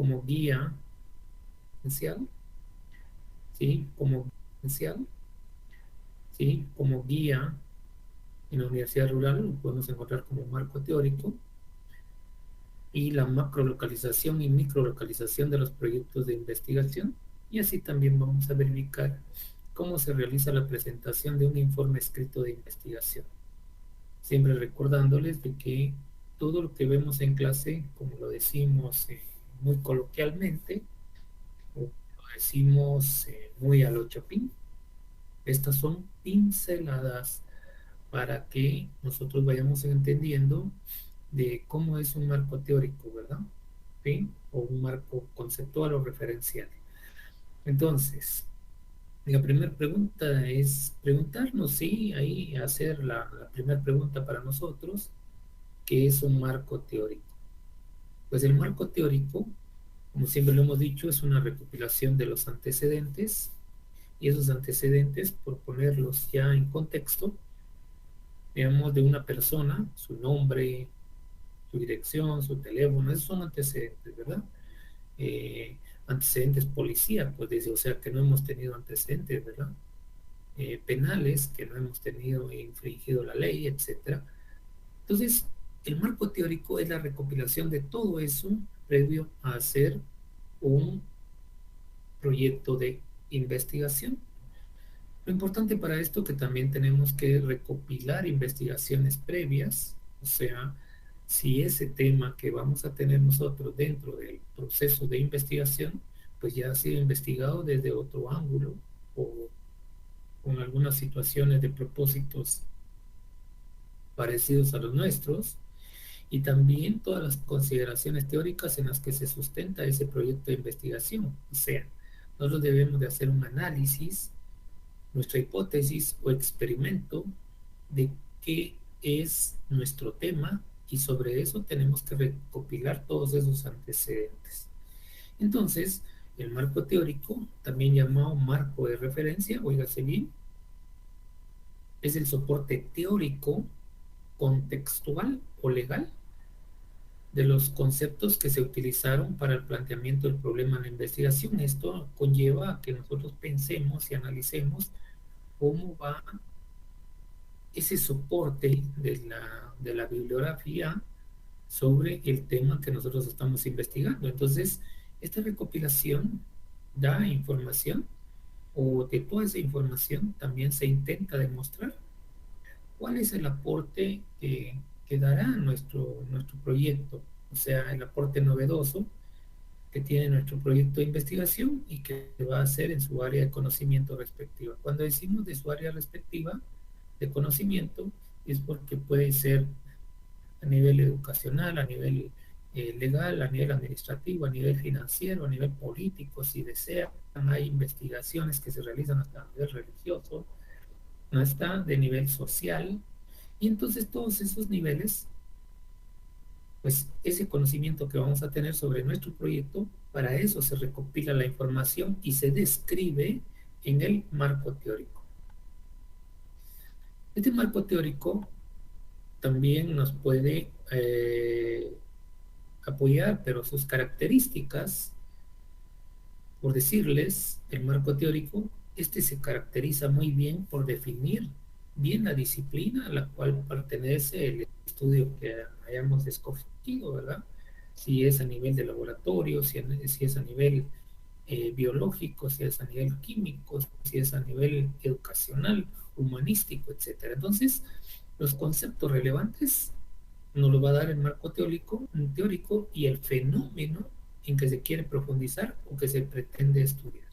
como guía esencial, ¿sí? Como esencial, ¿sí? Como guía en la Universidad Rural lo podemos encontrar como marco teórico, y la macrolocalización y microlocalización de los proyectos de investigación. Y así también vamos a verificar cómo se realiza la presentación de un informe escrito de investigación. Siempre recordándoles de que todo lo que vemos en clase, como lo decimos muy coloquialmente, o lo decimos muy al ochopín, estas son pinceladas para que nosotros vayamos entendiendo de cómo es un marco teórico, ¿verdad? ¿Sí? O un marco conceptual o referencial. Entonces, la primera pregunta es preguntarnos, sí, ahí hacer la primera pregunta para nosotros, ¿qué es un marco teórico? Pues el marco teórico, como siempre lo hemos dicho, es una recopilación de los antecedentes, y esos antecedentes, por ponerlos ya en contexto, digamos, de una persona, su nombre, su dirección, su teléfono, esos son antecedentes, ¿verdad? Antecedentes policíacos, dice, o sea que no hemos tenido antecedentes, ¿verdad? Penales, que no hemos tenido infringido la ley, etcétera. Entonces, el marco teórico es la recopilación de todo eso previo a hacer un proyecto de investigación. Lo importante para esto es que también tenemos que recopilar investigaciones previas, o sea, si ese tema que vamos a tener nosotros dentro del proceso de investigación, pues ya ha sido investigado desde otro ángulo o con algunas situaciones de propósitos parecidos a los nuestros, y también todas las consideraciones teóricas en las que se sustenta ese proyecto de investigación. O sea, nosotros debemos de hacer un análisis, nuestra hipótesis o experimento de qué es nuestro tema, y sobre eso tenemos que recopilar todos esos antecedentes. Entonces, el marco teórico, también llamado marco de referencia, oígase bien, es el soporte teórico, contextual o legal de los conceptos que se utilizaron para el planteamiento del problema en la investigación. Esto conlleva a que nosotros pensemos y analicemos cómo va ese soporte de la bibliografía sobre el tema que nosotros estamos investigando. Entonces, esta recopilación da información, o de toda esa información también se intenta demostrar cuál es el aporte que dará nuestro proyecto, o sea, el aporte novedoso que tiene nuestro proyecto de investigación y que va a hacer en su área de conocimiento respectiva. Cuando decimos de su área respectiva de conocimiento, es porque puede ser a nivel educacional, a nivel legal, a nivel administrativo, a nivel financiero, a nivel político, si desean. Hay investigaciones que se realizan hasta a nivel religioso, no está de nivel social, y entonces todos esos niveles, pues ese conocimiento que vamos a tener sobre nuestro proyecto, para eso se recopila la información y se describe en el marco teórico. Este marco teórico también nos puede apoyar, pero sus características, por decirles, el marco teórico, este se caracteriza muy bien por definir bien la disciplina a la cual pertenece el estudio que hayamos escogido, ¿verdad? Si es a nivel de laboratorio, si es a nivel biológico, si es a nivel químico, si es a nivel educacional, humanístico, etcétera. Entonces, los conceptos relevantes nos lo va a dar el marco teórico, y el fenómeno en que se quiere profundizar o que se pretende estudiar.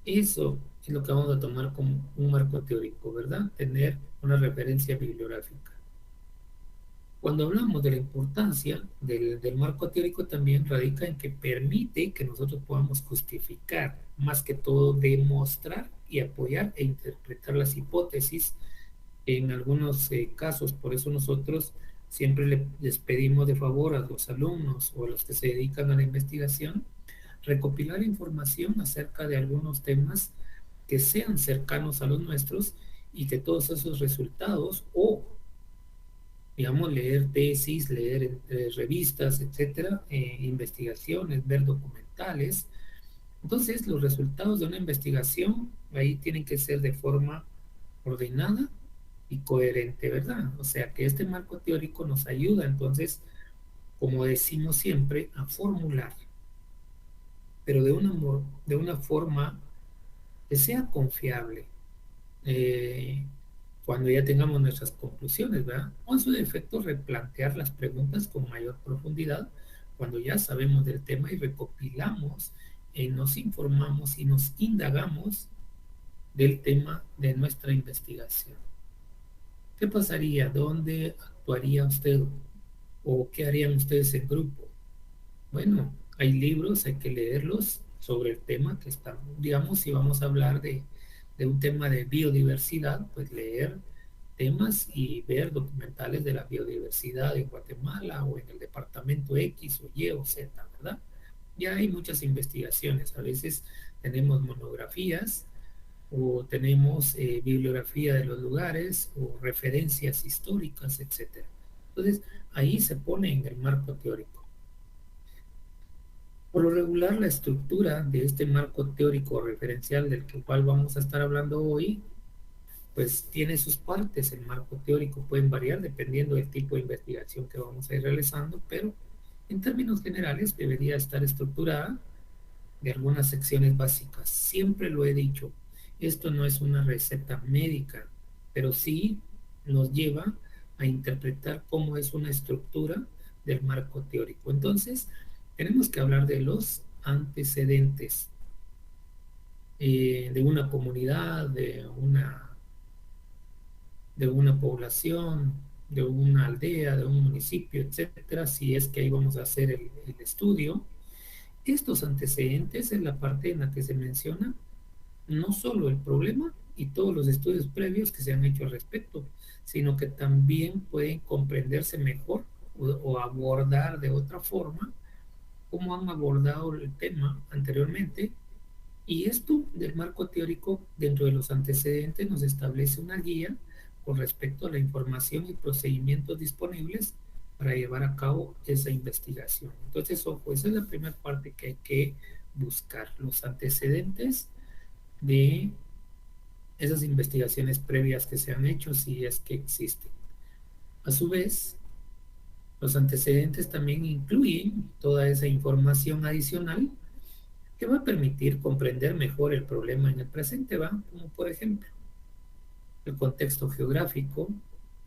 Eso es lo que vamos a tomar como un marco teórico, ¿verdad? Tener una referencia bibliográfica. Cuando hablamos de la importancia del marco teórico, también radica en que permite que nosotros podamos justificar, más que todo demostrar y apoyar e interpretar las hipótesis en algunos casos. Por eso nosotros siempre les pedimos de favor a los alumnos o a los que se dedican a la investigación recopilar información acerca de algunos temas que sean cercanos a los nuestros, y que todos esos resultados o digamos, leer tesis, leer revistas, etcétera, investigaciones, ver documentales. Entonces, los resultados de una investigación ahí tienen que ser de forma ordenada y coherente, ¿verdad? O sea, que este marco teórico nos ayuda, entonces, como decimos siempre, a formular, pero de una forma que sea confiable, eh, cuando ya tengamos nuestras conclusiones, ¿verdad? O en su defecto, replantear las preguntas con mayor profundidad cuando ya sabemos del tema y recopilamos, nos informamos y nos indagamos del tema de nuestra investigación. ¿Qué pasaría? ¿Dónde actuaría usted? ¿O qué harían ustedes en grupo? Bueno, hay libros, hay que leerlos sobre el tema que estamos. Digamos, si vamos a hablar de un tema de biodiversidad, pues leer temas y ver documentales de la biodiversidad en Guatemala o en el departamento X o Y o Z, ¿verdad? Ya hay muchas investigaciones. A veces tenemos monografías o tenemos bibliografía de los lugares o referencias históricas, etcétera. Entonces, ahí se pone en el marco teórico. Por lo regular, la estructura de este marco teórico referencial del cual vamos a estar hablando hoy, pues tiene sus partes. El marco teórico pueden variar dependiendo del tipo de investigación que vamos a ir realizando, pero en términos generales debería estar estructurada de algunas secciones básicas. Siempre lo he dicho, esto no es una receta médica, pero sí nos lleva a interpretar cómo es una estructura del marco teórico. Entonces, tenemos que hablar de los antecedentes de una comunidad, de una población, de una aldea, de un municipio, etcétera, si es que ahí vamos a hacer el estudio. Estos antecedentes es la parte en la que se menciona no solo el problema y todos los estudios previos que se han hecho al respecto, sino que también pueden comprenderse mejor o abordar de otra forma cómo han abordado el tema anteriormente. Y esto del marco teórico dentro de los antecedentes nos establece una guía con respecto a la información y procedimientos disponibles para llevar a cabo esa investigación. Entonces, ojo, esa es la primera parte que hay que buscar, los antecedentes de esas investigaciones previas que se han hecho, si es que existen. A su vez, los antecedentes también incluyen toda esa información adicional que va a permitir comprender mejor el problema en el presente, ¿va? Como por ejemplo, el contexto geográfico,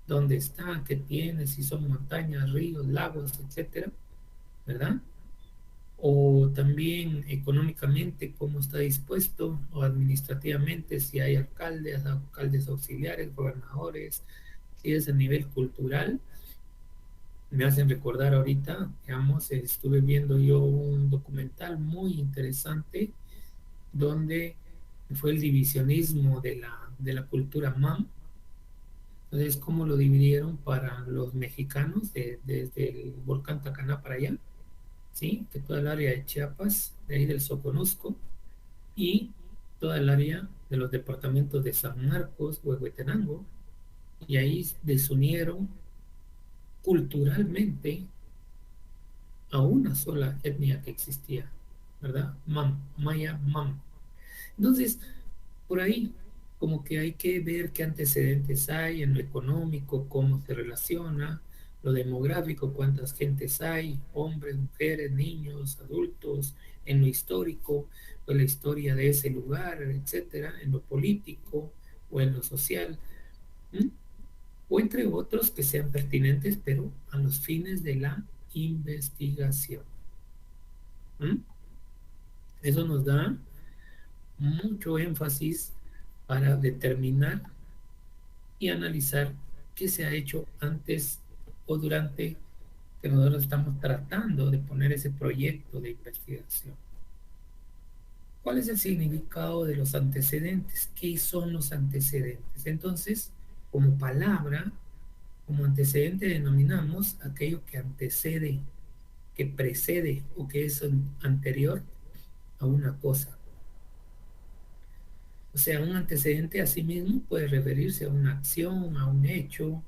dónde está, qué tiene, si son montañas, ríos, lagos, etcétera, ¿verdad? O también económicamente, cómo está dispuesto, o administrativamente, si hay alcaldes, alcaldes auxiliares, gobernadores, si es a nivel cultural. Me hacen recordar ahorita, digamos, estuve viendo yo un documental muy interesante donde fue el divisionismo de la cultura MAM. Entonces, cómo lo dividieron para los mexicanos desde el volcán Tacaná para allá, ¿sí? Que toda el área de Chiapas, de ahí del Soconusco, y toda el área de los departamentos de San Marcos, Huehuetenango, y ahí desunieron culturalmente a una sola etnia que existía, ¿verdad? Mam, Maya Mam. Entonces, por ahí, como que hay que ver qué antecedentes hay en lo económico, cómo se relaciona, lo demográfico, cuántas gentes hay, hombres, mujeres, niños, adultos, en lo histórico, pues la historia de ese lugar, etcétera, en lo político o en lo social, ¿m? O entre otros que sean pertinentes, pero a los fines de la investigación. ¿M? Eso nos da mucho énfasis para determinar y analizar qué se ha hecho antes o durante que nosotros estamos tratando de poner ese proyecto de investigación. ¿Cuál es el significado de los antecedentes? ¿Qué son los antecedentes? Entonces, como palabra, como antecedente denominamos aquello que antecede, que precede o que es anterior a una cosa. O sea, un antecedente a sí mismo puede referirse a una acción, a un hecho,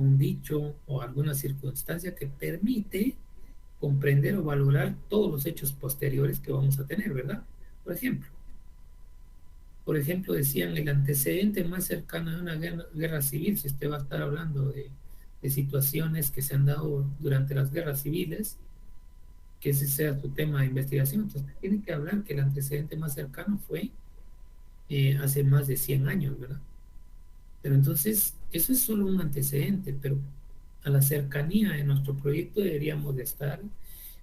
un dicho o alguna circunstancia que permite comprender o valorar todos los hechos posteriores que vamos a tener, ¿verdad? Por ejemplo, por ejemplo, decían el antecedente más cercano de una guerra civil, si usted va a estar hablando de situaciones que se han dado durante las guerras civiles, que ese sea su tema de investigación, entonces tiene que hablar que el antecedente más cercano fue hace más de 100 años, ¿verdad? Pero entonces, eso es solo un antecedente, pero a la cercanía de nuestro proyecto deberíamos de estar,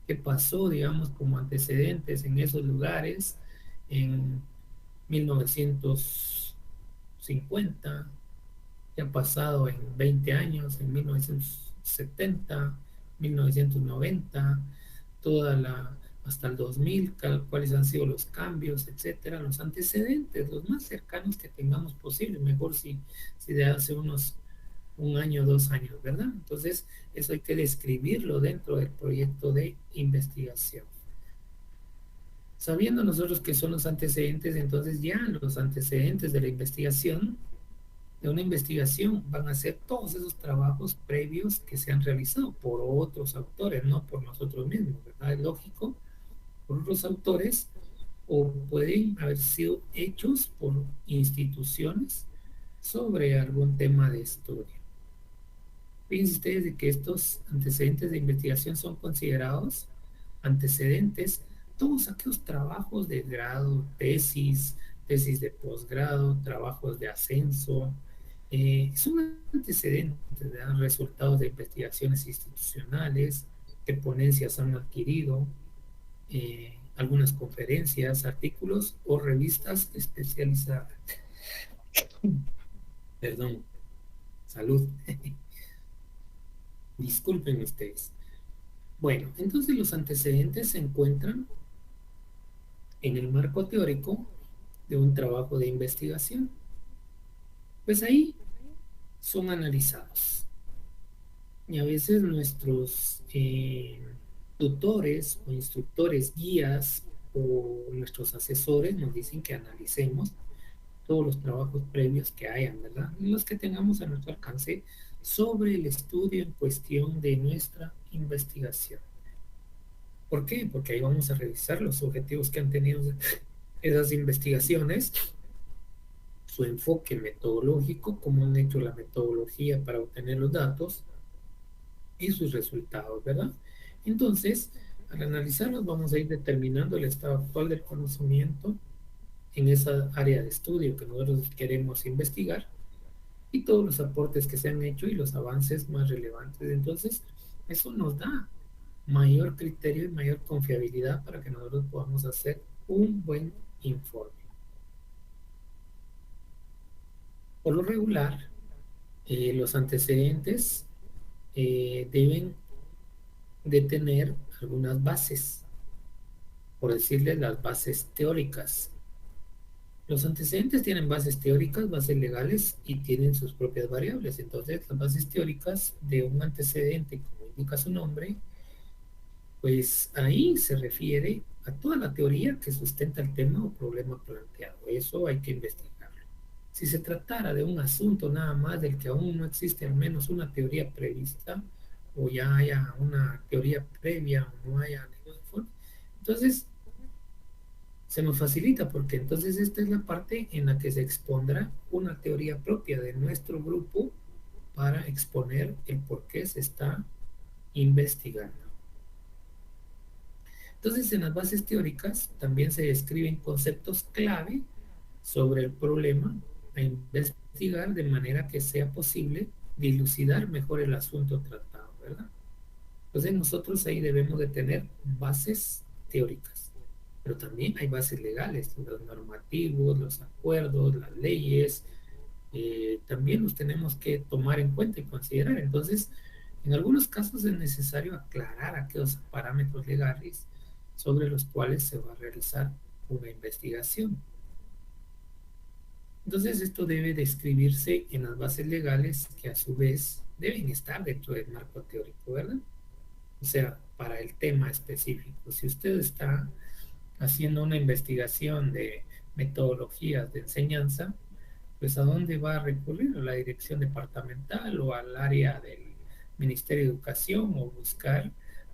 qué pasó, digamos, como antecedentes en esos lugares en 1950, qué ha pasado en 20 años, en 1970, 1990, toda la, hasta el 2000, cuáles han sido los cambios, etcétera, los antecedentes, los más cercanos que tengamos posible, mejor si de hace un año, 2 años, ¿verdad? Entonces, eso hay que describirlo dentro del proyecto de investigación. Sabiendo nosotros qué son los antecedentes, entonces ya los antecedentes de la investigación, de una investigación, van a ser todos esos trabajos previos que se han realizado por otros autores, no por nosotros mismos, ¿verdad? Es lógico, por otros autores, o pueden haber sido hechos por instituciones sobre algún tema de estudio. Fíjense ustedes de que estos antecedentes de investigación son considerados antecedentes todos aquellos trabajos de grado, tesis de posgrado, trabajos de ascenso, son antecedentes, ¿verdad? Resultados de investigaciones institucionales, que ponencias han adquirido, algunas conferencias, artículos o revistas especializadas. Perdón, salud. Disculpen ustedes. Bueno, entonces los antecedentes se encuentran en el marco teórico de un trabajo de investigación. Pues ahí son analizados. Y a veces nuestros tutores o instructores, guías o nuestros asesores nos dicen que analicemos todos los trabajos previos que hayan, ¿verdad? Los que tengamos a nuestro alcance sobre el estudio en cuestión de nuestra investigación. ¿Por qué? Porque ahí vamos a revisar los objetivos que han tenido esas investigaciones, su enfoque metodológico, cómo han hecho la metodología para obtener los datos y sus resultados, ¿verdad? Entonces, al analizarlos vamos a ir determinando el estado actual del conocimiento en esa área de estudio que nosotros queremos investigar y todos los aportes que se han hecho y los avances más relevantes. Entonces, eso nos da mayor criterio y mayor confiabilidad para que nosotros podamos hacer un buen informe. Por lo regular, los antecedentes deben de tener algunas bases, por decirles las bases teóricas. Los antecedentes tienen bases teóricas, bases legales y tienen sus propias variables. Entonces, las bases teóricas de un antecedente, como indica su nombre, pues ahí se refiere a toda la teoría que sustenta el tema o problema planteado. Eso hay que investigarlo. Si se tratara de un asunto nada más del que aún no existe al menos una teoría prevista, o ya haya una teoría previa o no haya ningún informe, entonces se nos facilita porque entonces esta es la parte en la que se expondrá una teoría propia de nuestro grupo para exponer el por qué se está investigando. Entonces, en las bases teóricas también se describen conceptos clave sobre el problema a investigar de manera que sea posible dilucidar mejor el asunto tratado, ¿verdad? Entonces, nosotros ahí debemos de tener bases teóricas, pero también hay bases legales, los normativos, los acuerdos, las leyes, también los tenemos que tomar en cuenta y considerar. Entonces, en algunos casos es necesario aclarar aquellos parámetros legales sobre los cuales se va a realizar una investigación. Entonces, esto debe describirse en las bases legales que a su vez deben estar dentro del marco teórico, ¿verdad? O sea, para el tema específico. Si usted está haciendo una investigación de metodologías de enseñanza, pues ¿a dónde va a recurrir? ¿A la dirección departamental o al área del Ministerio de Educación o buscar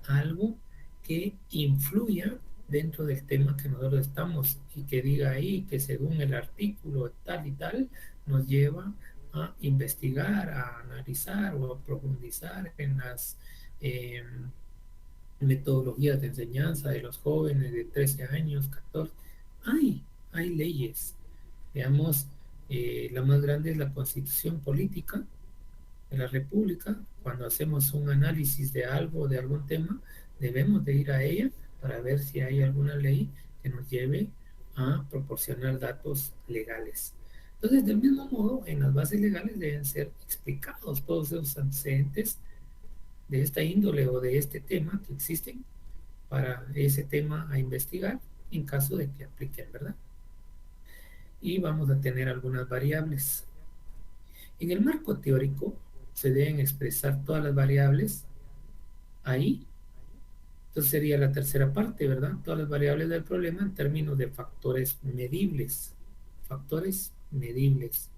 algo que influya dentro del tema que nosotros estamos y que diga ahí que según el artículo tal y tal nos lleva a investigar, a analizar o a profundizar en las eh, metodologías de enseñanza de los jóvenes de 13 años, 14? Hay leyes. Veamos, la más grande es la Constitución Política de la República. Cuando hacemos un análisis de algo, de algún tema, debemos de ir a ella para ver si hay alguna ley que nos lleve a proporcionar datos legales. Entonces, del mismo modo, en las bases legales deben ser explicados todos esos antecedentes de esta índole o de este tema que existen para ese tema a investigar en caso de que apliquen, ¿verdad? Y vamos a tener algunas variables. En el marco teórico se deben expresar todas las variables ahí. Entonces sería la tercera parte, ¿verdad? Todas las variables del problema en términos de factores medibles. Factores medibles.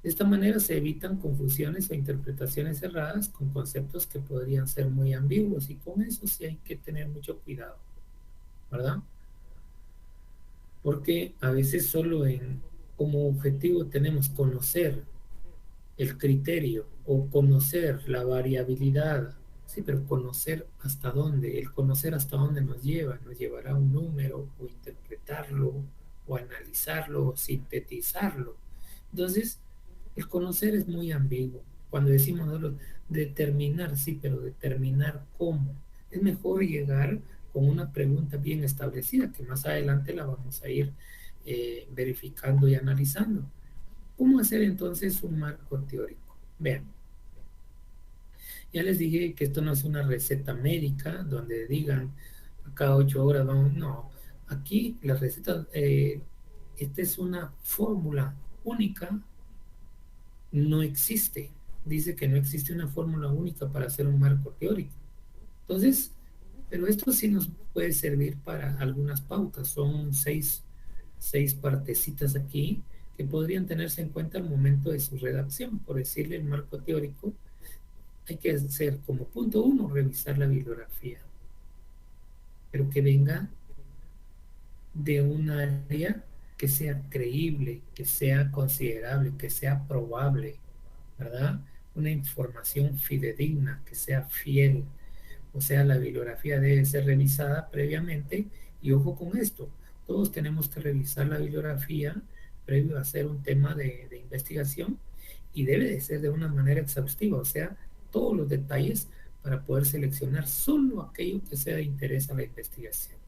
De esta manera se evitan confusiones o interpretaciones erradas con conceptos que podrían ser muy ambiguos y con eso sí hay que tener mucho cuidado, ¿verdad? Porque a veces solo como objetivo tenemos conocer el criterio o conocer la variabilidad, sí, pero conocer hasta dónde, el conocer hasta dónde nos llevará a un número o interpretarlo o analizarlo o sintetizarlo. Entonces, el conocer es muy ambiguo. Cuando decimos nosotros determinar, sí, pero determinar cómo. Es mejor llegar con una pregunta bien establecida, que más adelante la vamos a ir verificando y analizando. ¿Cómo hacer entonces un marco teórico? Vean, ya les dije que esto no es una receta médica donde digan a cada 8 horas vamos, no, aquí la receta, esta es una fórmula única, no existe, dice que no existe una fórmula única para hacer un marco teórico. Entonces, pero esto sí nos puede servir para algunas pautas, son seis partecitas aquí que podrían tenerse en cuenta al momento de su redacción. Por decirle el marco teórico, hay que hacer como punto uno, revisar la bibliografía, pero que venga de un área que sea creíble, que sea considerable, que sea probable, ¿verdad? Una información fidedigna, que sea fiel. O sea, la bibliografía debe ser revisada previamente y ojo con esto, todos tenemos que revisar la bibliografía previo a hacer un tema de investigación y debe de ser de una manera exhaustiva, o sea, todos los detalles para poder seleccionar solo aquello que sea de interés a la investigación.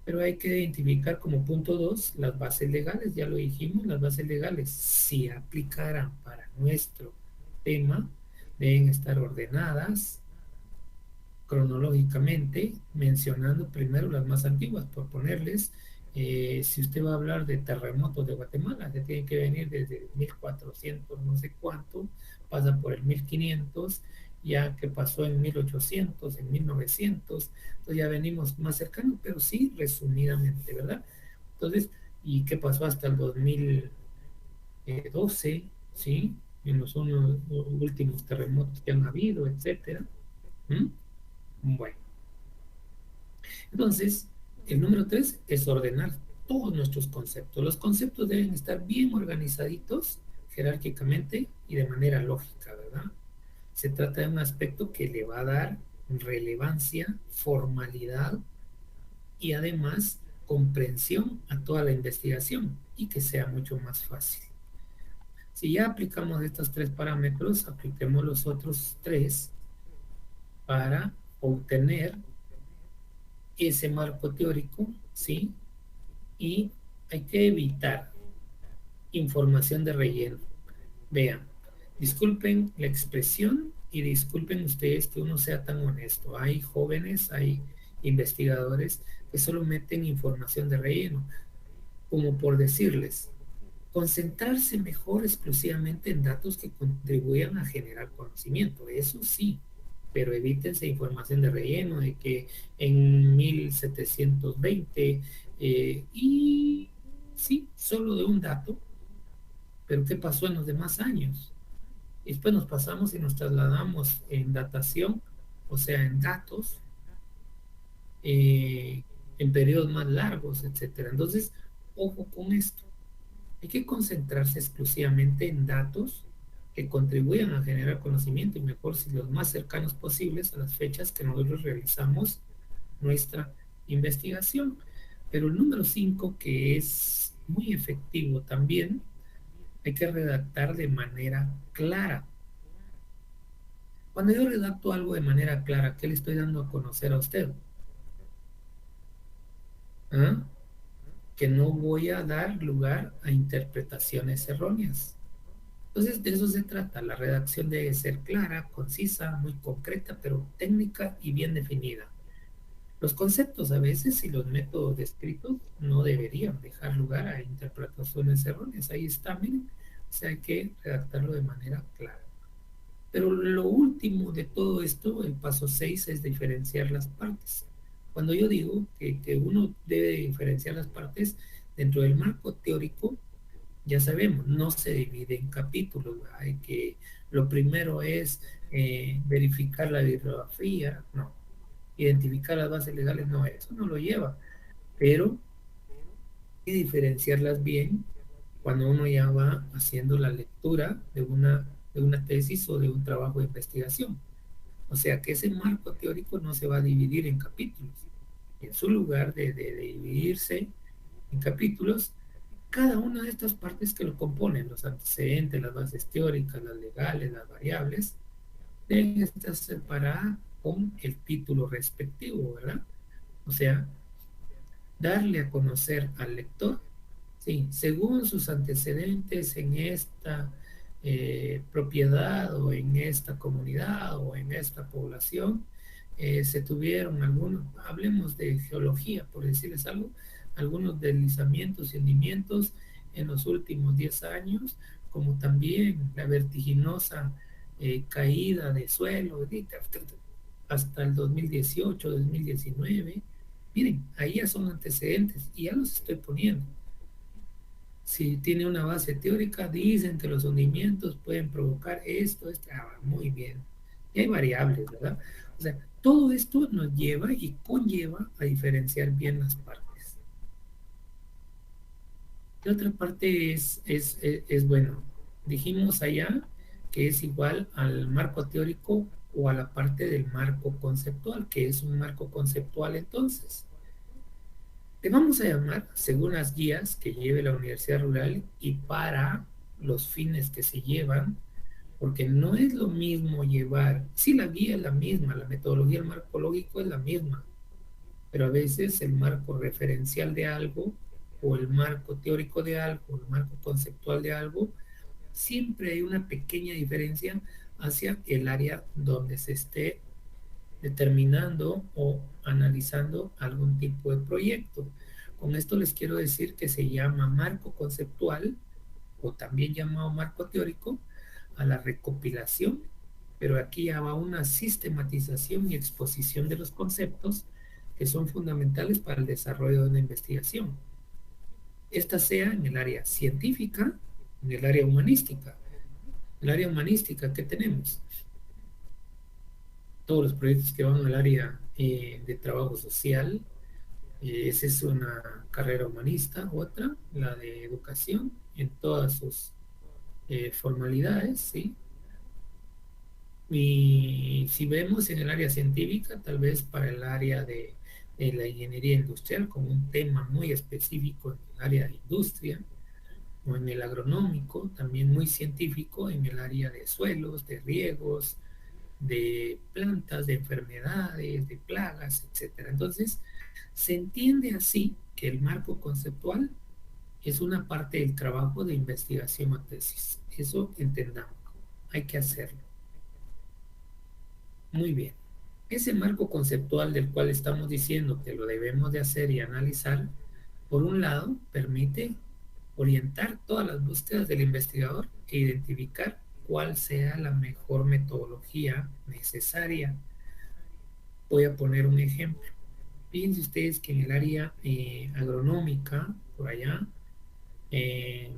Pero hay que identificar como punto 2 las bases legales, ya lo dijimos, las bases legales, si aplicaran para nuestro tema, deben estar ordenadas cronológicamente, mencionando primero las más antiguas, por ponerles, si usted va a hablar de terremotos de Guatemala, se tiene que venir desde 1400 no sé cuánto, pasa por el 1500, ya que pasó en 1800, en 1900, entonces ya venimos más cercanos, pero sí resumidamente, ¿verdad? Entonces, ¿y qué pasó hasta el 2012, ¿sí? En los últimos terremotos que han habido, etcétera. ¿Mm? Bueno, entonces, el número 3 es ordenar todos nuestros conceptos. Los conceptos deben estar bien organizaditos jerárquicamente y de manera lógica, ¿verdad? Se trata de un aspecto que le va a dar relevancia, formalidad y además comprensión a toda la investigación y que sea mucho más fácil. Si ya aplicamos estos 3 parámetros, apliquemos los otros 3 para obtener ese marco teórico, ¿sí? Y hay que evitar información de relleno. Vean, disculpen la expresión y disculpen ustedes que uno sea tan honesto. Hay jóvenes, hay investigadores que solo meten información de relleno, como por decirles, concentrarse mejor exclusivamente en datos que contribuyan a generar conocimiento. Eso sí, pero evítense información de relleno de que en 1720 y sí, solo de un dato, Pero ¿qué pasó en los demás años? Y después nos pasamos y nos trasladamos en datación, o sea, en datos, eh, en periodos más largos, etcétera. Entonces, ojo con esto. Hay que concentrarse exclusivamente en datos que contribuyan a generar conocimiento y mejor si los más cercanos posibles a las fechas que nosotros realizamos nuestra investigación. Pero el número 5, que es muy efectivo también, hay que redactar de manera clara. Cuando yo redacto algo de manera clara, ¿qué le estoy dando a conocer a usted? ¿Ah? Que no voy a dar lugar a interpretaciones erróneas. Entonces, de eso se trata. La redacción debe ser clara, concisa, muy concreta, pero técnica y bien definida. Los conceptos a veces y los métodos descritos no deberían dejar lugar a interpretaciones erróneas. Ahí está, miren. O sea, hay que redactarlo de manera clara. Pero lo último de todo esto, el paso 6, es diferenciar las partes. Cuando yo digo que uno debe diferenciar las partes dentro del marco teórico, ya sabemos, no se divide en capítulos. Hay que, lo primero es verificar la bibliografía, no. Identificar las bases legales, no, eso no lo lleva. Pero y diferenciarlas bien cuando uno ya va haciendo la lectura de una tesis o de un trabajo de investigación. O sea que ese marco teórico no se va a dividir en capítulos. En su lugar de dividirse en capítulos, cada una de estas partes que lo componen, los antecedentes, las bases teóricas, las legales, las variables, deben estar separadas con el título respectivo, ¿verdad? O sea, darle a conocer al lector, sí, según sus antecedentes en esta propiedad o en esta comunidad o en esta población, se tuvieron algunos, hablemos de geología, por decirles algo, algunos deslizamientos y hundimientos en los últimos 10 años, como también la vertiginosa caída de suelo hasta el 2018, 2019. Miren, ahí ya son antecedentes y ya los estoy poniendo. Si tiene una base teórica, dicen que los hundimientos pueden provocar esto, muy bien. Y hay variables, ¿verdad? O sea, todo esto nos lleva y conlleva a diferenciar bien las partes. La otra parte es bueno, dijimos allá que es igual al marco teórico o a la parte del marco conceptual, que es un marco conceptual entonces. Le vamos a llamar según las guías que lleve la Universidad Rural y para los fines que se llevan, porque no es lo mismo llevar, sí, la guía es la misma, la metodología del marco lógico es la misma, pero a veces el marco referencial de algo o el marco teórico de algo, o el marco conceptual de algo, siempre hay una pequeña diferencia hacia el área donde se esté determinando o analizando algún tipo de proyecto. Con esto les quiero decir que se llama marco conceptual o también llamado marco teórico a la recopilación, pero aquí ya va una sistematización y exposición de los conceptos que son fundamentales para el desarrollo de una investigación. Esta sea en el área científica, en el área humanística. En el área humanística, ¿qué tenemos? Todos los proyectos que van al área de trabajo social. Esa es una carrera humanista. Otra, la de educación, en todas sus formalidades, ¿sí? Y si vemos en el área científica, tal vez para el área de la ingeniería industrial, como un tema muy específico en el área de industria, o en el agronómico, también muy científico en el área de suelos, de riegos, de plantas, de enfermedades, de plagas, etcétera. Entonces, se entiende así que el marco conceptual es una parte del trabajo de investigación o tesis. Eso entendamos, hay que hacerlo. Muy bien. Ese marco conceptual del cual estamos diciendo que lo debemos de hacer y analizar, por un lado, permite orientar todas las búsquedas del investigador e identificar cuál sea la mejor metodología necesaria. Voy a poner un ejemplo. Fíjense ustedes que en el área agronómica, por allá, eh,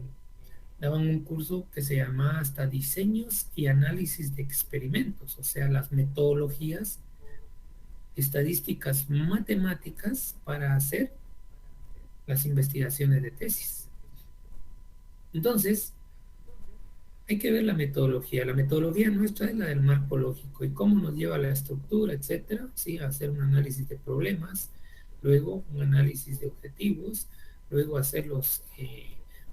daban un curso que se llamaba hasta diseños y análisis de experimentos, o sea, las metodologías estadísticas matemáticas para hacer las investigaciones de tesis. Entonces, hay que ver la metodología. La metodología nuestra es la del marco lógico y cómo nos lleva a la estructura, etcétera, ¿sí? A hacer un análisis de problemas, luego un análisis de objetivos, luego hacer los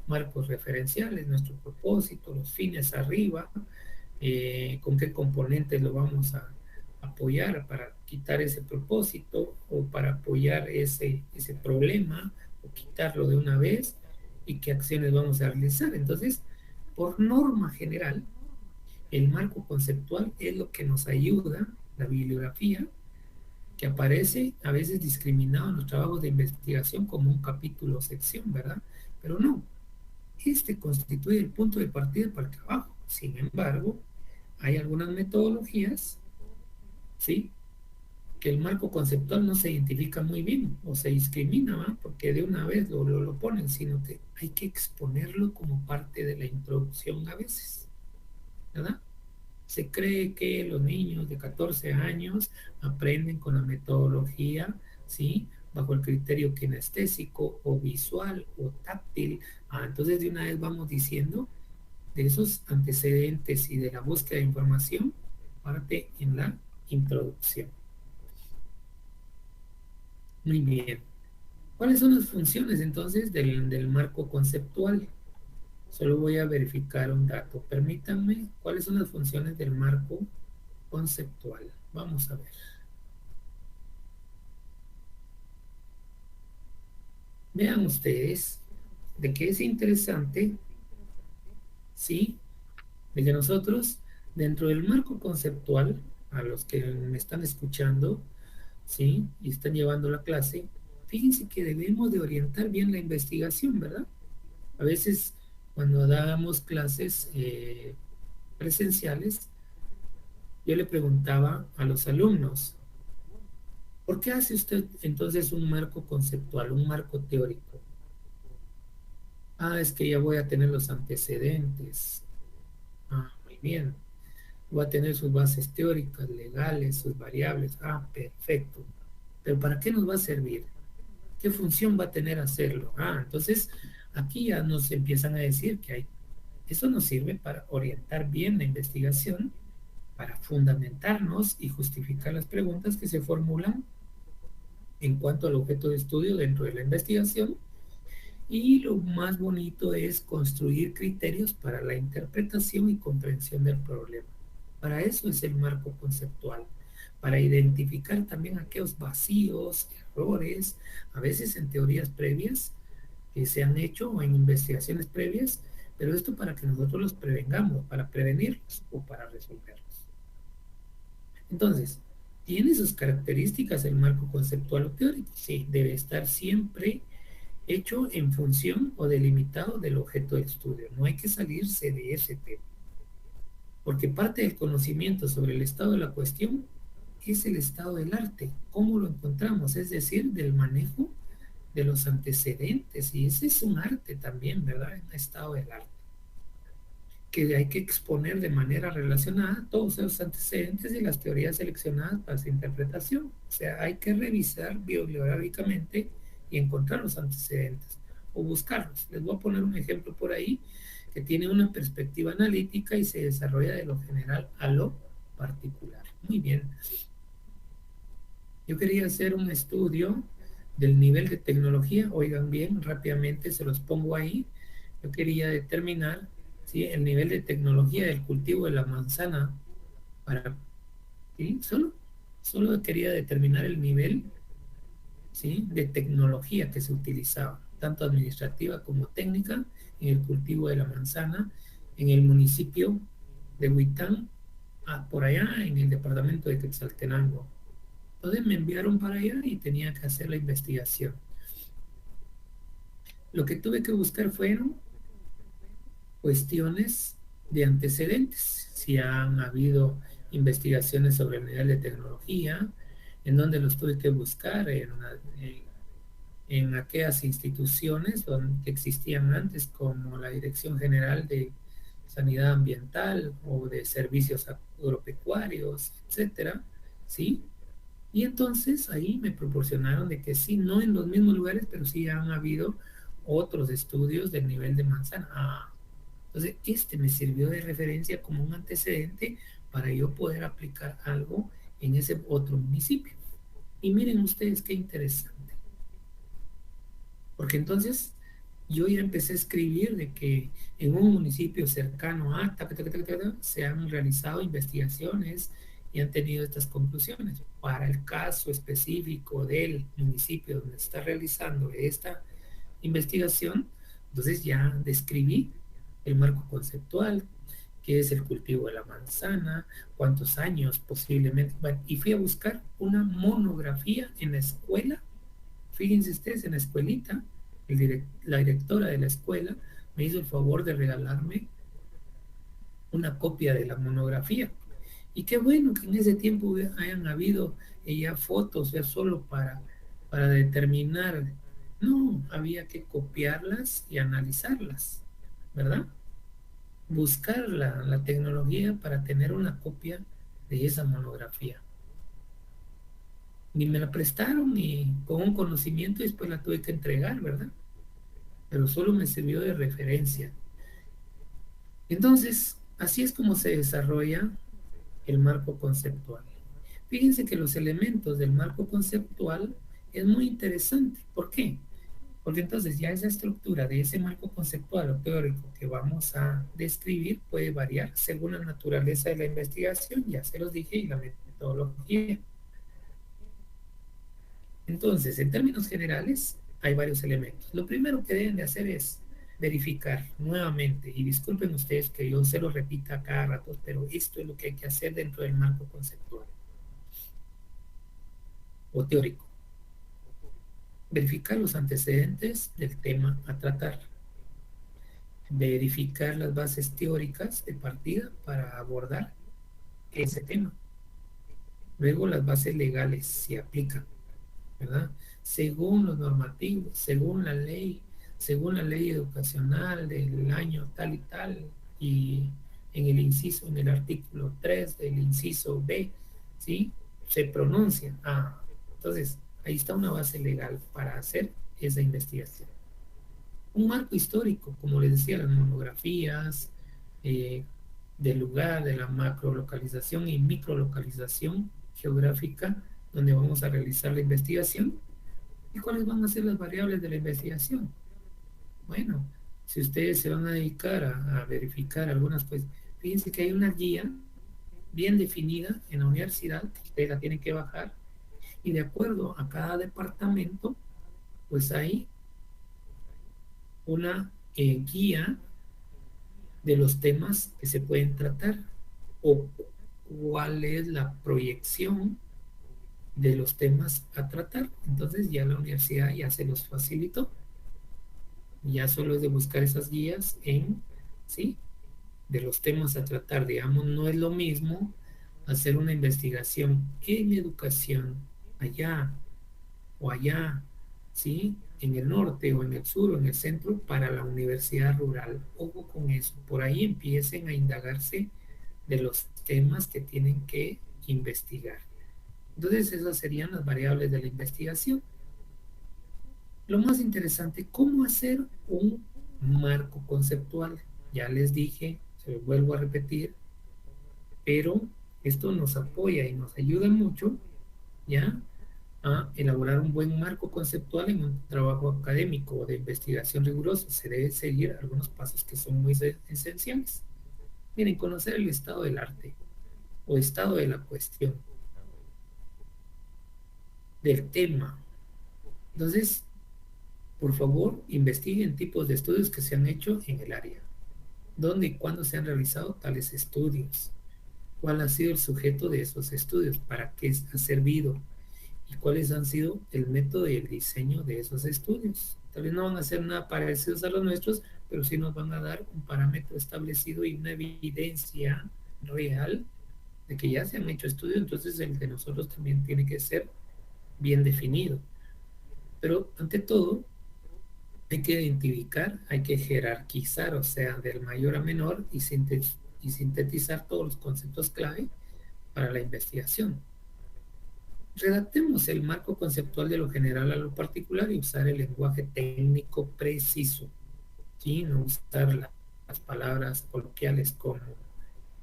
marcos referenciales, nuestro propósito, los fines arriba, con qué componentes lo vamos a apoyar para quitar ese propósito o para apoyar ese problema o quitarlo de una vez y qué acciones vamos a realizar. Entonces, por norma general, el marco conceptual es lo que nos ayuda, la bibliografía, que aparece a veces discriminado en los trabajos de investigación como un capítulo o sección, ¿verdad? Pero no, este constituye el punto de partida para el trabajo. Sin embargo, hay algunas metodologías, ¿sí? Que el marco conceptual no se identifica muy bien o se discrimina, ¿va? Porque de una vez lo ponen, sino que hay que exponerlo como parte de la introducción a veces, ¿verdad? Se cree que los niños de 14 años aprenden con la metodología, ¿sí? Bajo el criterio kinestésico o visual o táctil. Entonces de una vez vamos diciendo de esos antecedentes y de la búsqueda de información, parte en la introducción. Muy bien. ¿Cuáles son las funciones entonces del marco conceptual? Solo voy a verificar un dato. Permítanme, ¿cuáles son las funciones del marco conceptual? Vamos a ver. Vean ustedes de que es interesante, ¿sí? De que nosotros, dentro del marco conceptual, a los que me están escuchando, ¿sí? Y están llevando la clase, fíjense que debemos de orientar bien la investigación, ¿verdad? A veces cuando damos clases presenciales, yo le preguntaba a los alumnos, ¿por qué hace usted entonces un marco conceptual, un marco teórico? Es que ya voy a tener los antecedentes. Muy bien. Voy a tener sus bases teóricas, legales, sus variables. Perfecto. Pero ¿para qué nos va a servir? ¿Qué función va a tener hacerlo? Entonces aquí ya nos empiezan a decir que eso nos sirve para orientar bien la investigación, para fundamentarnos y justificar las preguntas que se formulan en cuanto al objeto de estudio dentro de la investigación. Y lo más bonito es construir criterios para la interpretación y comprensión del problema. Para eso es el marco conceptual, para identificar también aquellos vacíos, errores, a veces en teorías previas que se han hecho o en investigaciones previas, pero esto para que nosotros los prevengamos, para prevenirlos o para resolverlos. Entonces, ¿tiene sus características el marco conceptual o teórico? Sí, debe estar siempre hecho en función o delimitado del objeto de estudio. No hay que salirse de ese tema, porque parte del conocimiento sobre el estado de la cuestión es el estado del arte, cómo lo encontramos, es decir, del manejo de los antecedentes, y ese es un arte también, ¿verdad? Un estado del arte, que hay que exponer de manera relacionada todos esos antecedentes y las teorías seleccionadas para su interpretación. O sea, hay que revisar bibliográficamente y encontrar los antecedentes o buscarlos. Les voy a poner un ejemplo por ahí que tiene una perspectiva analítica y se desarrolla de lo general a lo particular. Muy bien. Yo quería hacer un estudio del nivel de tecnología. Oigan bien, rápidamente se los pongo ahí. Yo quería determinar, ¿sí?, el nivel de tecnología del cultivo de la manzana para, ¿sí? Solo quería determinar el nivel, ¿sí?, de tecnología que se utilizaba, tanto administrativa como técnica, en el cultivo de la manzana en el municipio de Huitán, por allá en el departamento de Quetzaltenango. Entonces me enviaron para allá y tenía que hacer la investigación. Lo que tuve que buscar fueron cuestiones de antecedentes, si han habido investigaciones sobre el nivel de tecnología, en donde los tuve que buscar, en aquellas instituciones que existían antes, como la Dirección General de Sanidad Ambiental o de Servicios Agropecuarios, etcétera, ¿sí? Y entonces ahí me proporcionaron de que sí, no en los mismos lugares, pero sí han habido otros estudios del nivel de manzana. Entonces este me sirvió de referencia como un antecedente para yo poder aplicar algo en ese otro municipio. Y miren ustedes qué interesante, porque entonces yo ya empecé a escribir de que en un municipio cercano a se han realizado investigaciones y han tenido estas conclusiones. Para el caso específico del municipio donde se está realizando esta investigación, entonces ya describí el marco conceptual, qué es el cultivo de la manzana, cuántos años posiblemente, bueno, y fui a buscar una monografía en la escuela. Fíjense ustedes, en la escuelita, la directora de la escuela me hizo el favor de regalarme una copia de la monografía. Y qué bueno que en ese tiempo hayan habido ya fotos, ya solo para determinar. No, había que copiarlas y analizarlas, ¿verdad? Buscar la tecnología para tener una copia de esa monografía. Ni me la prestaron ni con un conocimiento y después la tuve que entregar, ¿verdad? Pero solo me sirvió de referencia. Entonces, así es como se desarrolla el marco conceptual. Fíjense que los elementos del marco conceptual es muy interesante. ¿Por qué? Porque entonces ya esa estructura de ese marco conceptual o teórico que vamos a describir puede variar según la naturaleza de la investigación, ya se los dije, y la metodología. Entonces, en términos generales, hay varios elementos. Lo primero que deben de hacer es verificar nuevamente, y disculpen ustedes que yo se lo repita cada rato, pero esto es lo que hay que hacer dentro del marco conceptual o teórico. Verificar los antecedentes del tema a tratar. Verificar las bases teóricas de partida para abordar ese tema. Luego las bases legales se aplican, ¿verdad? Según los normativos, según la ley educacional del año tal y tal, y en el inciso, en el artículo 3 del inciso B, ¿sí? Se pronuncia. Entonces, ahí está una base legal para hacer esa investigación. Un marco histórico, como les decía, las monografías, eh, del lugar, de la macrolocalización y microlocalización geográfica donde vamos a realizar la investigación. ¿Y cuáles van a ser las variables de la investigación? Bueno, si ustedes se van a dedicar a verificar algunas, pues fíjense que hay una guía bien definida en la universidad, que ustedes la tienen que bajar, y de acuerdo a cada departamento, pues hay una guía de los temas que se pueden tratar o cuál es la proyección de los temas a tratar. Entonces ya la universidad ya se los facilitó. Ya solo es de buscar esas guías ¿sí? De los temas a tratar. Digamos, no es lo mismo hacer una investigación en educación allá o allá, ¿sí? En el norte o en el sur o en el centro para la universidad rural. Ojo con eso. Por ahí empiecen a indagarse de los temas que tienen que investigar. Entonces esas serían las variables de la investigación. Lo más interesante, ¿cómo hacer un marco conceptual? Ya les dije, se lo vuelvo a repetir, pero esto nos apoya y nos ayuda mucho, ¿ya? A elaborar un buen marco conceptual en un trabajo académico o de investigación riguroso. Se debe seguir algunos pasos que son muy esenciales. Miren, conocer el estado del arte o estado de la cuestión, del tema. Entonces, por favor, investiguen tipos de estudios que se han hecho en el área. ¿Dónde y cuándo se han realizado tales estudios? ¿Cuál ha sido el sujeto de esos estudios? ¿Para qué ha servido? ¿Y cuáles han sido el método y el diseño de esos estudios? Tal vez no van a ser nada parecidos a los nuestros, pero sí nos van a dar un parámetro establecido y una evidencia real de que ya se han hecho estudios. Entonces el de nosotros también tiene que ser bien definido. Pero ante todo, hay que identificar, hay que jerarquizar, o sea, del mayor a menor y sintetizar todos los conceptos clave para la investigación. Redactemos el marco conceptual de lo general a lo particular y usar el lenguaje técnico preciso, ¿sí? No usar las palabras coloquiales como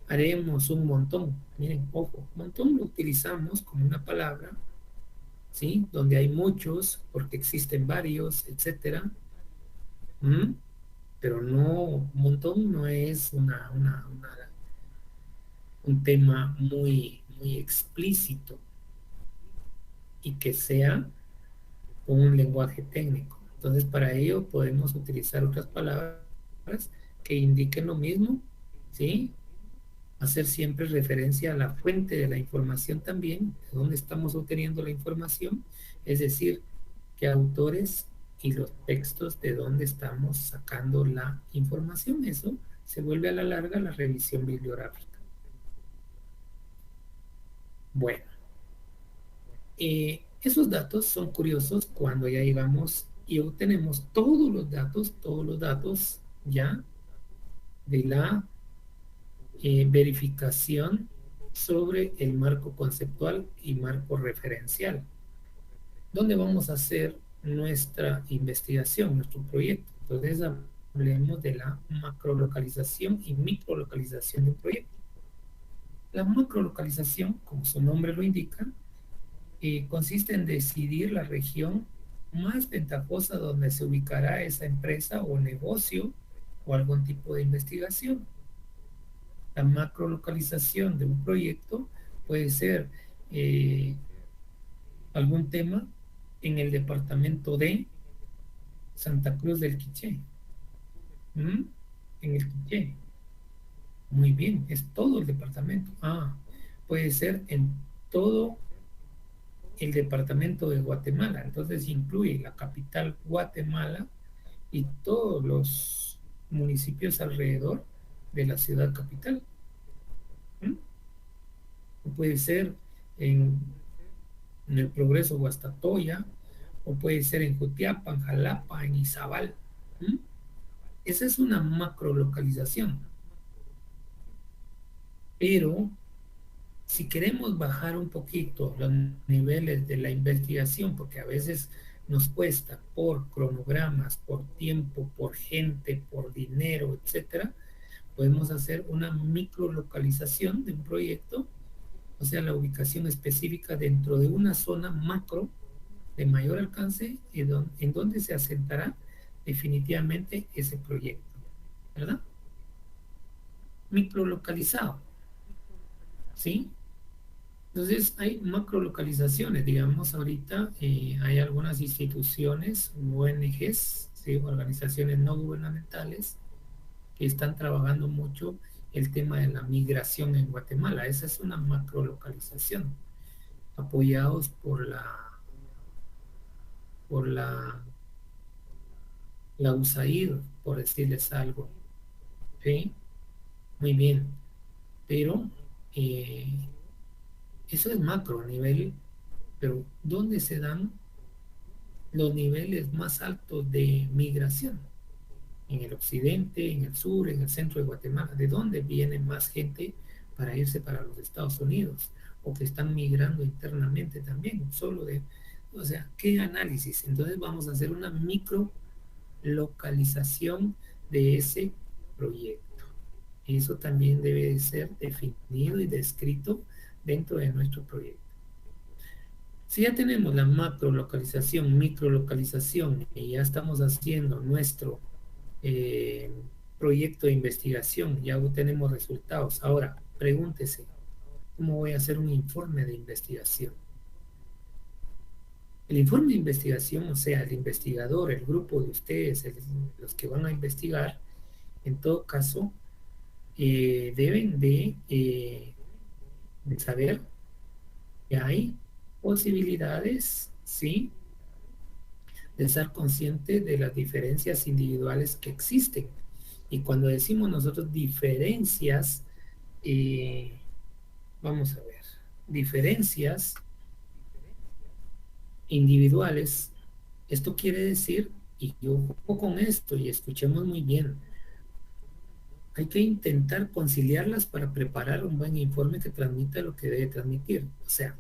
haremos un montón. Miren, ojo, montón lo utilizamos como una palabra, ¿sí? Donde hay muchos, porque existen varios, etcétera. ¿Mm? Pero no, un montón no es un tema muy explícito y que sea con un lenguaje técnico. Entonces, para ello podemos utilizar otras palabras que indiquen lo mismo, ¿sí? Hacer siempre referencia a la fuente de la información también, de dónde estamos obteniendo la información, es decir, qué autores y los textos de dónde estamos sacando la información. Eso se vuelve a la larga la revisión bibliográfica. Bueno, esos datos son curiosos cuando ya llegamos y obtenemos todos los datos ya de la verificación sobre el marco conceptual y marco referencial, donde vamos a hacer nuestra investigación, nuestro proyecto. Entonces hablemos de la macrolocalización y microlocalización de un proyecto. La macrolocalización, como su nombre lo indica, consiste en decidir la región más ventajosa donde se ubicará esa empresa o negocio o algún tipo de investigación. La macrolocalización de un proyecto puede ser eh, algún tema en el departamento de Santa Cruz del Quiché. ¿Mm? En el Quiché. Muy bien, es todo el departamento. Ah, puede ser en todo el departamento de Guatemala. Entonces incluye la capital Guatemala y todos los municipios alrededor de la ciudad capital. ¿Mm? O puede ser en, en el Progreso Guastatoya, o puede ser en Jutiapa, en Jalapa, en Izabal. ¿Mm? Esa es una macrolocalización. Pero si queremos bajar un poquito los niveles de la investigación, porque a veces nos cuesta por cronogramas, por tiempo, por gente, por dinero, etcétera, podemos hacer una microlocalización de un proyecto, o sea, la ubicación específica dentro de una zona macro de mayor alcance en donde se asentará definitivamente ese proyecto, ¿verdad? Microlocalizado, ¿sí? Entonces hay macrolocalizaciones, digamos, ahorita hay algunas instituciones, ONGs, ¿sí? Organizaciones no gubernamentales, que están trabajando mucho el tema de la migración en Guatemala. Esa es una macrolocalización, apoyados por la USAID, por decirles algo. ¿Sí? Muy bien, pero eh, eso es macro a nivel, pero ¿dónde se dan los niveles más altos de migración? En el occidente, en el sur, en el centro de Guatemala. ¿De dónde viene más gente para irse para los Estados Unidos? O que están migrando internamente también, solo de, o sea, ¿qué análisis? Entonces vamos a hacer una micro localización de ese proyecto. Eso también debe de ser definido y descrito dentro de nuestro proyecto. Si ya tenemos la macro localización, micro localización y ya estamos haciendo nuestro eh, proyecto de investigación, ya tenemos resultados. Ahora, pregúntese, ¿cómo voy a hacer un informe de investigación? El informe de investigación, o sea, el investigador, el grupo de ustedes, los que van a investigar, en todo caso, deben de saber que hay posibilidades, ¿sí?, de ser consciente de las diferencias individuales que existen. Y cuando decimos nosotros diferencias, eh, vamos a ver, diferencias individuales, Esto quiere decir, y yo ojo con esto y escuchemos muy bien, hay que intentar conciliarlas para preparar un buen informe que transmita lo que debe transmitir. O sea,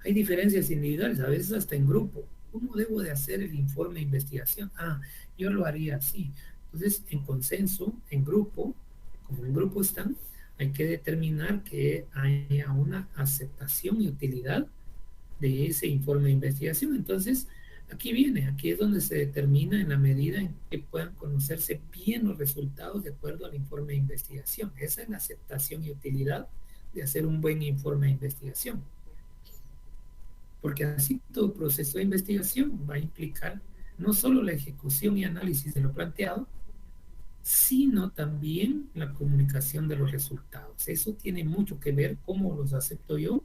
hay diferencias individuales, a veces hasta en grupo. ¿Cómo debo de hacer el informe de investigación? Ah, yo lo haría así. Entonces, en consenso, en grupo, como en grupo están, hay que determinar que haya una aceptación y utilidad de ese informe de investigación. Entonces, aquí viene, aquí es donde se determina en la medida en que puedan conocerse bien los resultados de acuerdo al informe de investigación. Esa es la aceptación y utilidad de hacer un buen informe de investigación. Porque así todo proceso de investigación va a implicar no solo la ejecución y análisis de lo planteado, sino también la comunicación de los resultados. Eso tiene mucho que ver cómo los acepto yo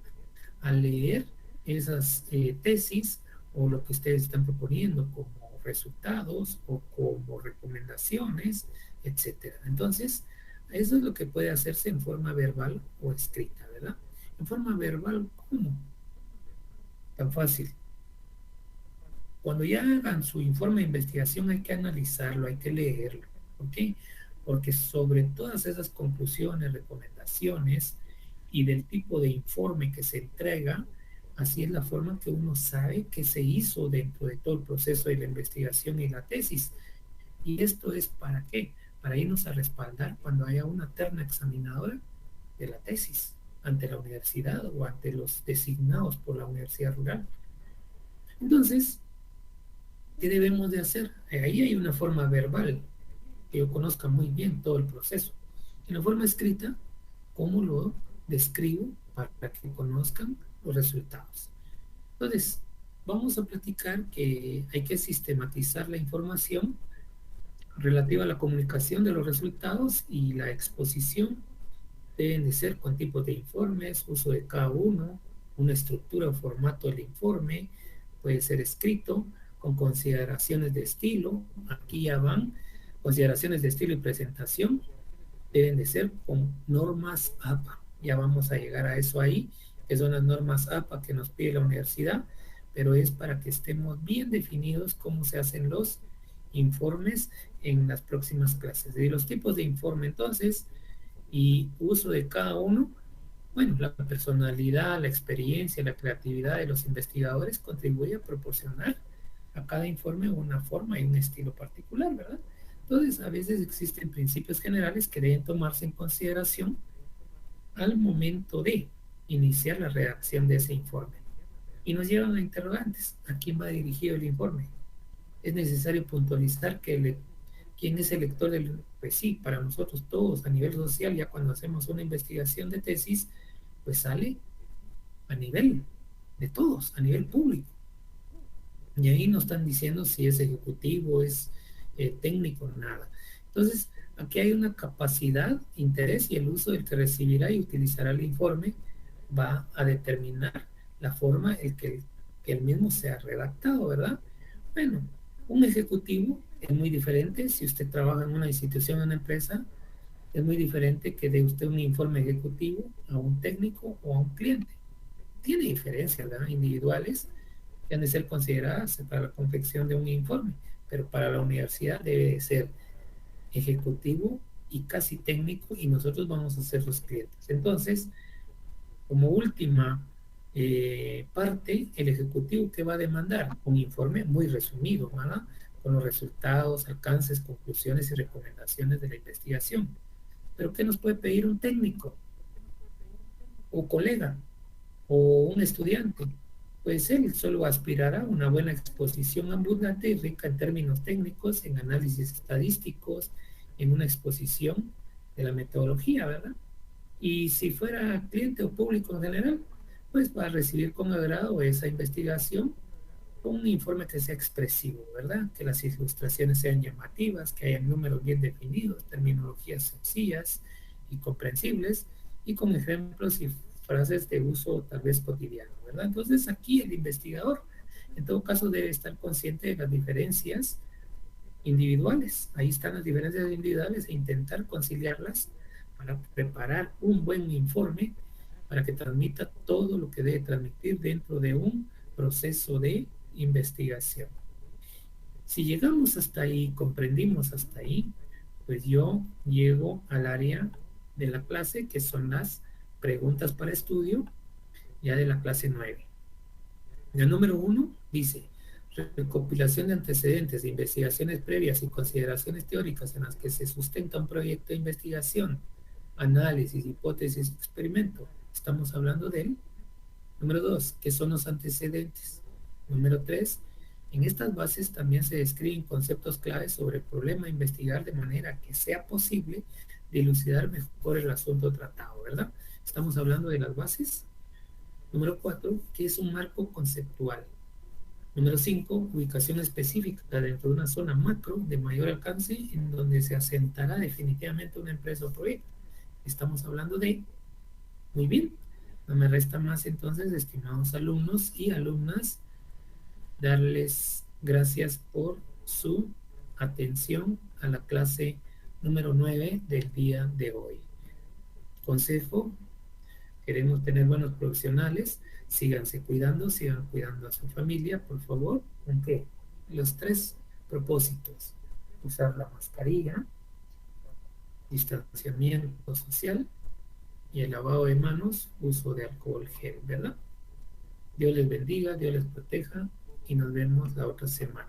al leer esas tesis o lo que ustedes están proponiendo como resultados o como recomendaciones, etcétera. Entonces, eso es lo que puede hacerse en forma verbal o escrita, ¿verdad? En forma verbal, ¿cómo? Tan fácil. Cuando ya hagan su informe de investigación hay que analizarlo, hay que leerlo, ¿ok? Porque sobre todas esas conclusiones, recomendaciones y del tipo de informe que se entrega, así es la forma que uno sabe que se hizo dentro de todo el proceso de la investigación y la tesis. ¿Y esto es para qué? Para irnos a respaldar cuando haya una terna examinadora de la tesis ante la universidad o ante los designados por la universidad rural. Entonces, ¿qué debemos de hacer? Ahí hay una forma verbal, que yo conozca muy bien todo el proceso. En la forma escrita, ¿cómo lo describo para que conozcan los resultados? Entonces, vamos a platicar que hay que sistematizar la información relativa a la comunicación de los resultados y la exposición. Deben de ser con tipos de informes, uso de cada uno, una estructura o formato del informe, puede ser escrito con consideraciones de estilo, aquí ya van, consideraciones de estilo y presentación, deben de ser con normas APA, ya vamos a llegar a eso ahí, que son las normas APA que nos pide la universidad, pero es para que estemos bien definidos cómo se hacen los informes en las próximas clases. De los tipos de informe entonces, y uso de cada uno, bueno, la personalidad, la experiencia, la creatividad de los investigadores contribuye a proporcionar a cada informe una forma y un estilo particular, ¿verdad? Entonces, a veces existen principios generales que deben tomarse en consideración al momento de iniciar la redacción de ese informe. Y nos llevan a interrogantes. ¿A quién va dirigido el informe? Es necesario puntualizar que quién es el lector del, pues sí, para nosotros todos a nivel social, ya cuando hacemos una investigación de tesis, pues sale a nivel de todos, a nivel público. Y ahí no están diciendo si es ejecutivo, es técnico, nada. Entonces, aquí hay una capacidad, interés y el uso del que recibirá y utilizará el informe va a determinar la forma en que el mismo sea redactado, ¿verdad? Bueno, un ejecutivo es muy diferente. Si usted trabaja en una institución, en una empresa, es muy diferente que de usted un informe ejecutivo a un técnico o a un cliente. Tiene diferencias, ¿verdad? Individuales que han de ser consideradas para la confección de un informe, pero para la universidad debe de ser ejecutivo y casi técnico y nosotros vamos a ser los clientes. Entonces, como última parte, el ejecutivo que va a demandar un informe muy resumido, ¿verdad? Con los resultados, alcances, conclusiones y recomendaciones de la investigación. Pero ¿qué nos puede pedir un técnico o colega o un estudiante? Pues él solo aspirará a una buena exposición abundante y rica en términos técnicos, en análisis estadísticos, en una exposición de la metodología, ¿verdad? Y si fuera cliente o público en general, pues va a recibir con agrado esa investigación con un informe que sea expresivo, ¿verdad? Que las ilustraciones sean llamativas, que haya números bien definidos, terminologías sencillas y comprensibles, y con ejemplos y frases de uso tal vez cotidiano, ¿verdad? Entonces aquí el investigador, en todo caso, debe estar consciente de las diferencias individuales. Ahí están las diferencias individuales e intentar conciliarlas para preparar un buen informe para que transmita todo lo que debe transmitir dentro de un proceso de investigación. Si llegamos hasta ahí, comprendimos hasta ahí, pues yo llego al área de la clase, que son las preguntas para estudio, ya de la clase 9. El número 1 dice, recopilación de antecedentes, de investigaciones previas y consideraciones teóricas en las que se sustenta un proyecto de investigación, análisis, hipótesis, experimento. Estamos hablando del número 2, ¿qué son los antecedentes? Número 3, en estas bases también se describen conceptos claves sobre el problema a investigar de manera que sea posible dilucidar mejor el asunto tratado, ¿verdad? Estamos hablando de las bases. Número 4, ¿qué es un marco conceptual? Número 5, ubicación específica dentro de una zona macro de mayor alcance en donde se asentará definitivamente una empresa o proyecto. Estamos hablando de, muy bien, no me resta más entonces, estimados alumnos y alumnas, darles gracias por su atención a la clase número 9 del día de hoy. Consejo, queremos tener buenos profesionales, síganse cuidando, sigan cuidando a su familia, por favor. ¿En qué? Los 3 propósitos: usar la mascarilla, distanciamiento social y el lavado de manos, uso de alcohol gel, ¿verdad? Dios les bendiga, Dios les proteja y nos vemos la otra semana.